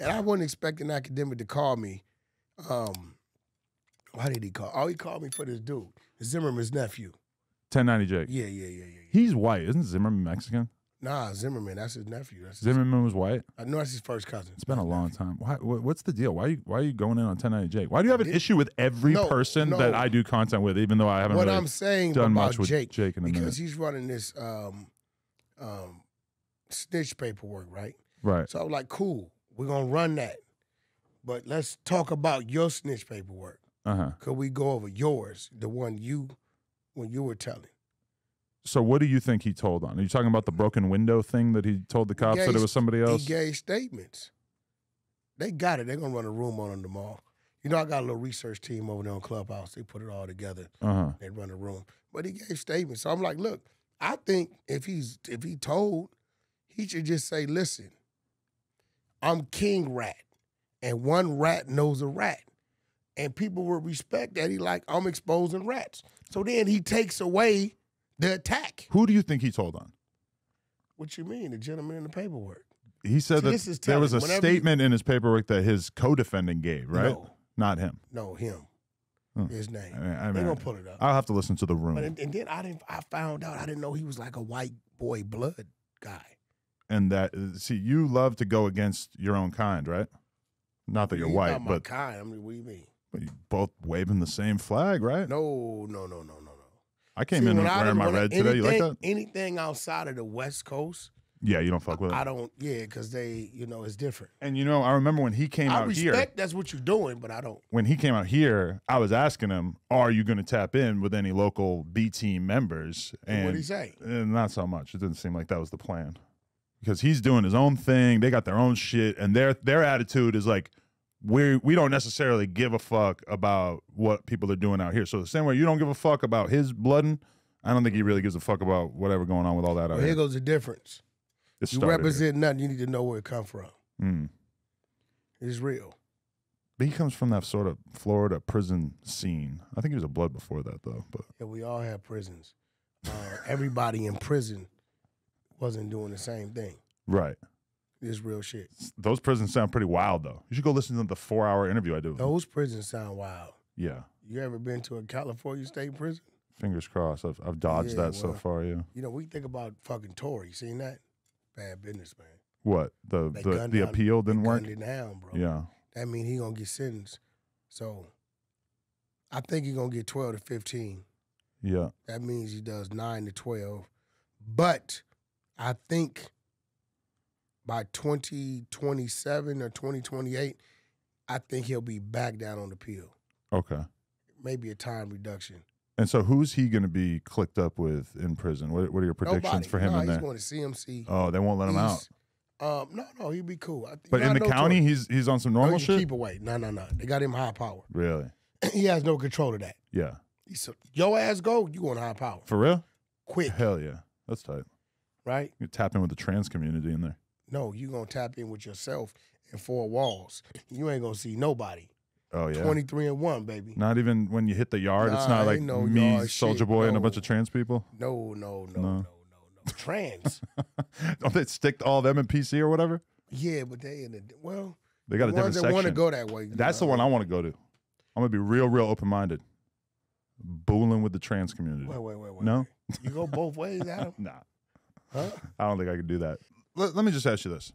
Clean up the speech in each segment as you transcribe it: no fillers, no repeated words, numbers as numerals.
And I wasn't expecting academic to call me. Why did he call? Oh, he called me for this dude, Zimmerman's nephew. 1090 Jake. Yeah. He's white. Isn't Zimmerman Mexican? Nah, Zimmerman. That's his nephew. Zimmerman was white? I know that's his first cousin. It's been a long time. What's the deal? Why are you going in on 1090 Jake? Why do you have an issue with every person that I do content with, even though I haven't what really I'm saying done about much with Jake in a minute? Because he's running this snitch paperwork, right? Right. So I was like, cool, we're going to run that. But let's talk about your snitch paperwork. Could we go over yours, the one when you were telling? So what do you think he told on? Are you talking about the broken window thing that he told the cops that it was somebody else? He gave statements. They got it. They're going to run a room on him tomorrow. You know, I got a little research team over there on Clubhouse. They put it all together. They run a room. But he gave statements. So I'm like, look, I think if he told, he should just say, listen, I'm king rat, and one rat knows a rat. And people will respect that. He like, I'm exposing rats. So then he takes away the attack. Who do you think he told on? What you mean? The gentleman in the paperwork. He said that there was a statement in his paperwork that his co-defendant gave, right? No. Not him. No, him. His name. They're going to pull it up. I'll have to listen to the room. But, and then I found out, I didn't know he was like a white boy blood guy. And see, you love to go against your own kind, right? Not that you're white, not my but kind. I mean, what do you mean? But you both waving the same flag, right? No. I came in wearing my red today. You like that? Anything outside of the West Coast, yeah, you don't fuck with it. I don't. Yeah, because they, it's different. And I remember when he came out here. I respect that's what you're doing, but I don't. When he came out here, I was asking him, "Are you going to tap in with any local B team members?" And what did he say? Not so much. It didn't seem like that was the plan, because he's doing his own thing. They got their own shit, and their attitude is like, we don't necessarily give a fuck about what people are doing out here. So the same way you don't give a fuck about his blooding, I don't think he really gives a fuck about whatever going on with all that out here. Here goes the difference. You represent nothing, you need to know where it come from. It's real. But he comes from that sort of Florida prison scene. I think he was a blood before that, though. But yeah, we all have prisons. Everybody in prison wasn't doing the same thing. Right. It's real shit. Those prisons sound pretty wild, though. You should go listen to the 4-hour interview I did with him. Those prisons sound wild. Yeah. You ever been to a California state prison? Fingers crossed. I've dodged that so far, yeah. We think about fucking Tory. Seen that? Bad business, man. What? The appeal didn't work? Gunned it down, bro. Yeah. That means he going to get sentenced. So I think he's going to get 12 to 15. Yeah. That means he does 9 to 12. But I think by 2027 or 2028, I think he'll be back down on the appeal. Okay. Maybe a time reduction. And so who's he going to be clicked up with in prison? What are your predictions for him in there? He's going to CMC. Oh, they won't let him out? No, he'd be cool. But in the county, he's on some normal shit? Keep away. No. They got him high power. Really? He has no control of that. Yeah. Your ass go, you going high power. For real? Quick. Hell yeah. That's tight. Right? You tap in with the trans community in there. No, you going to tap in with yourself in 4 walls. You ain't going to see nobody. Oh, yeah. 23-1, baby. Not even when you hit the yard? It's not like me, Soulja Boy, and a bunch of trans people? No. Trans. Don't they stick all of them in PC or whatever? Yeah, but they got a different section. That want to go that way. That's the one I want to go to. I'm going to be real open-minded. Booling with the trans community. Wait. No? You go both ways, Adam? Nah. Huh? I don't think I could do that. Let me just ask you this.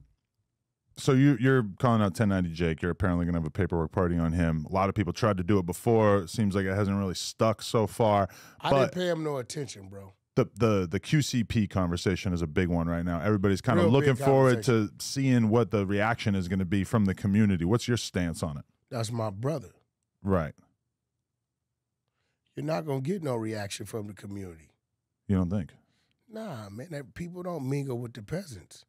So you're calling out 1090 Jake. You're apparently going to have a paperwork party on him. A lot of people tried to do it before. It seems like it hasn't really stuck so far. I didn't pay him no attention, bro. The QCP conversation is a big one right now. Everybody's kind of looking forward to seeing what the reaction is going to be from the community. What's your stance on it? That's my brother. Right. You're not going to get no reaction from the community. You don't think? Nah, man. People don't mingle with the peasants.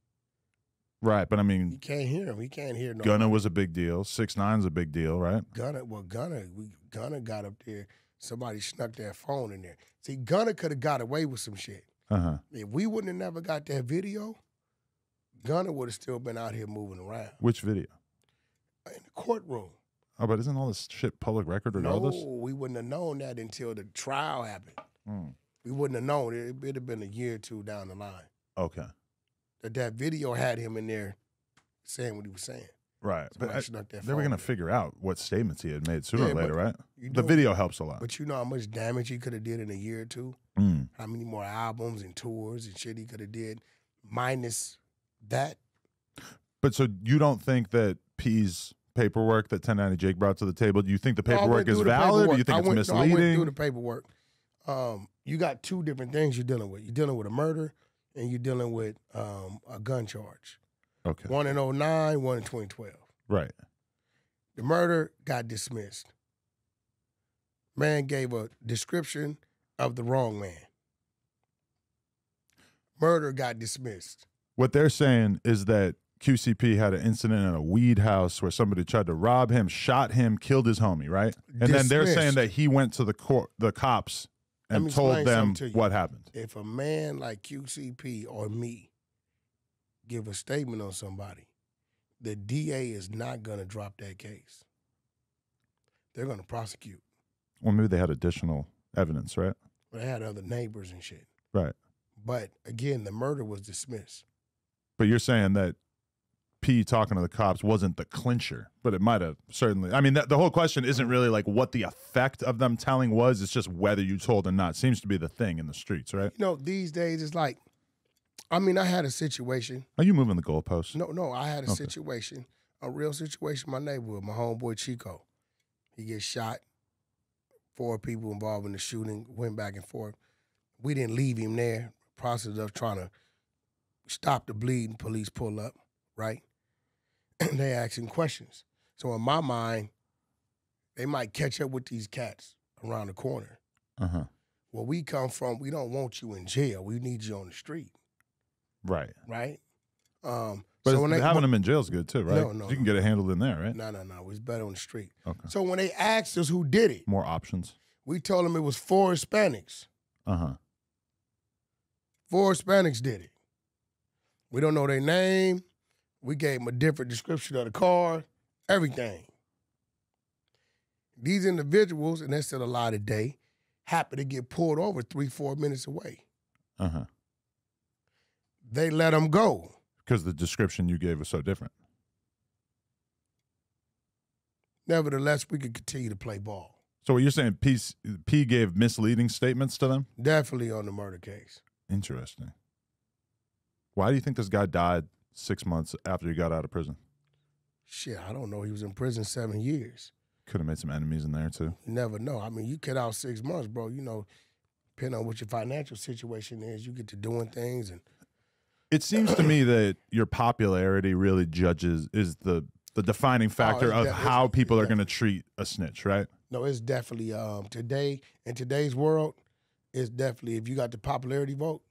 Right, but I mean, you can't hear him. He can't hear no. Gunna was a big deal. 6ix9ine's a big deal, right? Gunna got up there. Somebody snuck their phone in there. See, Gunna could have got away with some shit. If we wouldn't have never got that video, Gunna would have still been out here moving around. Which video? In the courtroom. Oh, but isn't all this shit public record regardless? No, we wouldn't have known that until the trial happened. We wouldn't have known. It'd have been a year or two down the line. Okay. That video had him in there saying what he was saying. Right. Somebody But snuck that they were phone. going to figure out what statements he had made sooner or Yeah, later, right? you The know- video helps a lot. But you know how much damage he could have did in a year or two? Mm. How many more albums and tours and shit he could have did minus that? But so you don't think that P's paperwork that 1090 Jake brought to the table, do you think the No, I paperwork went is through the valid? Or paperwork. you think I it's went misleading? through the paperwork. You got two different things you're dealing with. You're dealing with a murder and you're dealing with a gun charge. Okay. One in 2009, one in 2012. Right. The murder got dismissed. Man gave a description of the wrong man. Murder got dismissed. What they're saying is that QCP had an incident in a weed house where somebody tried to rob him, shot him, killed his homie, right? And then they're saying Dismissed. that he went to the cops Let and me told explain them something to you. what happened. If a man like QCP or me give a statement on somebody, the DA is not going to drop that case. They're going to prosecute. Well, maybe they had additional evidence, right? They had other neighbors and shit. Right. But again, the murder was dismissed. But you're saying that P talking to the cops wasn't the clincher, but it might have certainly. I mean, the whole question isn't really like what the effect of them telling was. It's just whether you told or not. Seems to be the thing in the streets, right? You know, these days it's like, I mean, I had a situation. Are you moving the goalposts? No, I had a situation, a real situation in my neighborhood. My homeboy Chico, he gets shot. 4 people involved in the shooting, went back and forth. We didn't leave him there. Process of trying to stop the bleeding, police pull up, right? And they asking questions. So in my mind, they might catch up with these cats around the corner. Uh-huh. Where we come from, we don't want you in jail. We need you on the street, Right. right? But so when having them in jail is good too, right? No, You can get it handled in there, right? No. It's better on the street. Okay. So when they asked us who did it, More options. we told them it was 4 Hispanics. Uh-huh. 4 Hispanics did it. We don't know their name. We gave them a different description of the car, everything. These individuals, and they said a lot today, happen to get pulled over 3-4 minutes away. Uh-huh. They let them go. Because the description you gave was so different. Nevertheless, we could continue to play ball. So what you're saying, P gave misleading statements to them? Definitely on the murder case. Interesting. Why do you think this guy died 6 months after he got out of prison? Shit, I don't know. He was in prison 7 years. Could have made some enemies in there too. You never know. I mean, you get out 6 months, bro. You know, depending on what your financial situation is, you get to doing things. And It seems to me that your popularity really is the defining factor of how people are going to treat a snitch, right? No, it's definitely today in today's world, it's definitely if you got the popularity vote,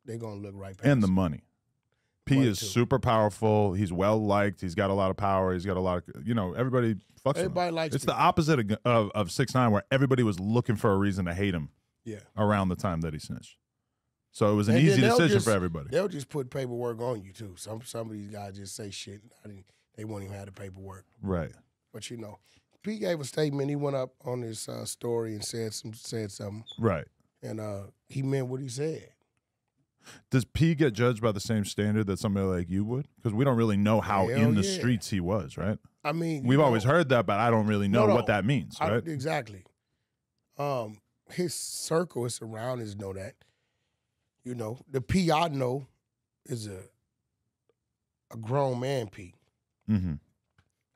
they're gonna look right past And the you. money. P Money is too. super powerful. He's well liked. He's got a lot of power. He's got a lot of, everybody fucks with him. Everybody likes It's P. the opposite of 6ix9ine, where everybody was looking for a reason to hate him Yeah. around the time that he snitched. So it was an And then easy they'll decision just- for everybody. They'll just put paperwork on you too. Some of these guys just say shit. They won't even have the paperwork. Right. But P gave a statement. He went up on his story and said something, Right. and he meant what he said. Does P get judged by the same standard that somebody like you would? Because we don't really know how Hell in the yeah. streets he was, right? I mean, We've always heard that, but I don't really know No, what that means, right? Exactly. His circle, his surroundings know that. The P I know is a grown man P. Mm-hmm.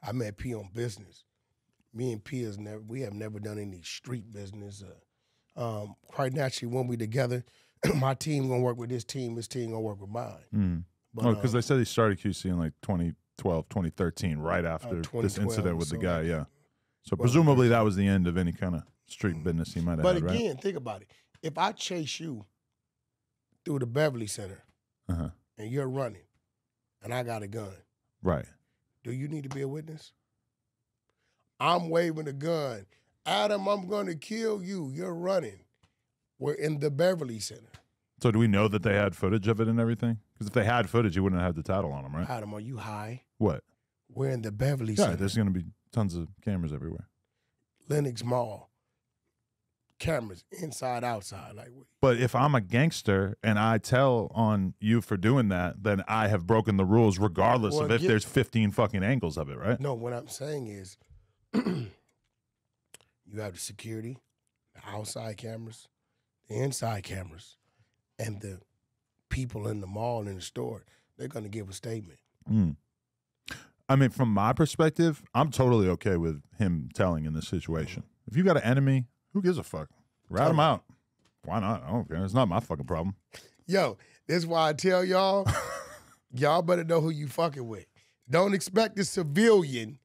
I met P on business. Me and P we have never done any street business. Quite naturally, when we together, my team gonna work with his team gonna work with mine. Mm. But, Because they said he started QC in like 2012, 2013, right after this 2012, incident with the so guy, like- yeah. So well, presumably that was the end of any kind of street business he might have But had, again, think about it. If I chase you through the Beverly Center right? Uh-huh. and you're running, and I got a gun, Right. do you need to be a witness? I'm waving a gun. Adam, I'm going to kill you. You're running. We're in the Beverly Center. So do we know that they had footage of it and everything? Because if they had footage, you wouldn't have had the title on them, right? Adam, are you high? What? We're in the Beverly Yeah, Center. there's going to be tons of cameras everywhere. Lenox Mall. cameras, inside, outside. Like, but if I'm a gangster and I tell on you for doing that, then I have broken the rules regardless of if there's 15 fucking angles of it, right? No, what I'm saying is you have the security, the outside cameras, the inside cameras, and the people in the mall and in the store. They're going to give a statement. I mean, from my perspective, I'm totally okay with him telling in this situation. If you got an enemy, who gives a fuck? Rat him out. Why not? I don't care. It's not my fucking problem. Yo, this is why I tell y'all, y'all better know who you fucking with. Don't expect the civilian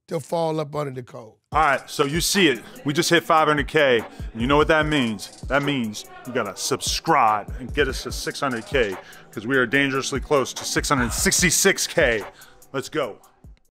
to fall up under the code. All right, so you see it. We just hit 500K. You know what that means? That means you gotta subscribe and get us to 600K because we are dangerously close to 666K. Let's go.